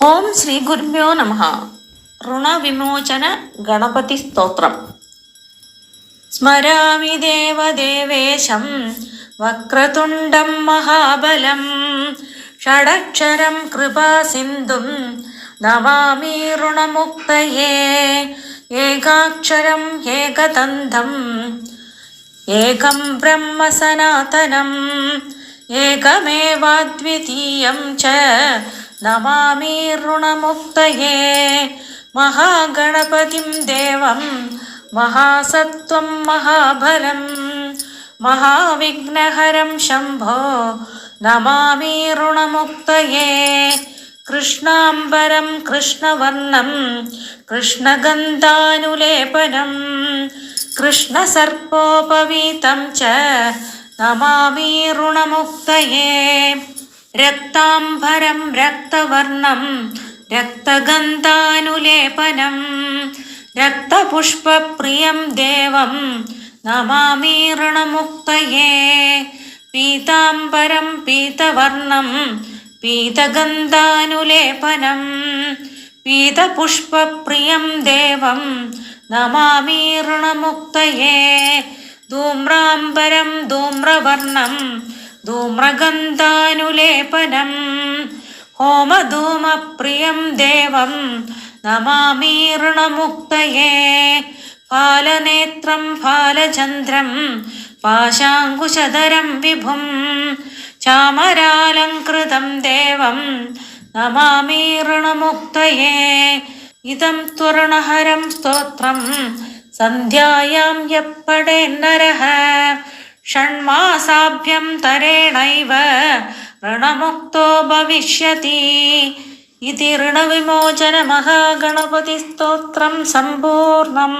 ഓം ശ്രീ ഗുരുഭ്യോ നമഃ. ഋണവിമോചന ഗണപതി സ്തോത്രം. സ്മരാമി ദേവദേവേശം വക്രതുണ്ഡം മഹാബലം ഷഡക്ഷരം കൃപാസിന്ധും നമാമി ഋണമുക്തയേ ഏകാക്ഷരം ഏകദന്തം ഏകം ബ്രഹ്മ സനാതനം ഏകമേവാദ്വിതീയം ച നമാമി ഋണമുക്തയേ മഹാഗണപതിം ദേവം മഹാസത്വം മഹാബലം മഹാവിഘ്നഹരം ശംഭോ നമാമി ഋണമുക്തയേ കൃഷ്ണാംബരം കൃഷ്ണവർണം കൃഷ്ണഗന്ധാനുലേപനം കൃഷ്ണസർപ്പോപവീതം ച നമാമി ഋണമുക്തയേ രക്താംബരം രക്തവർണം രക്തഗന്ധാനുലേപനം രക്തപുഷ്പപ്രിയം ദേവം നമാമി ഋണമുക്തയേ പീതാംബരം പീതവർണം പീതഗന്ധാനുലേപനം പീതപുഷ്പപ്രിയം ദേവം നമാമി ഋണമുക്തയേ ധൂമ്രാംബരം ധൂമ്രവർണം ധൂമ്രഗന്ധാനുലേപനം ഹോമധൂമപ്രിയം ദേവം നമാമി ഋണമുക്തയേ ഫാലനേത്രം ഫാലചന്ദ്രം പാശാങ്കുശധരം വിഭും ചാമരാലങ്കൃതം ദേവം നമാമി ഋണമുക്തയേ ഇദം ത്വരണഹരം സ്തോത്രം സന്ധ്യായാം യപ്പടേന്നരഃ ഷണ്മാസാഭ്യന്തരേണൈവ ഋണമുക്തോ ഭവിഷ്യതി. ഇതി ഋണവിമോചന മഹാഗണപതി സ്തോത്രം സമ്പൂർണം.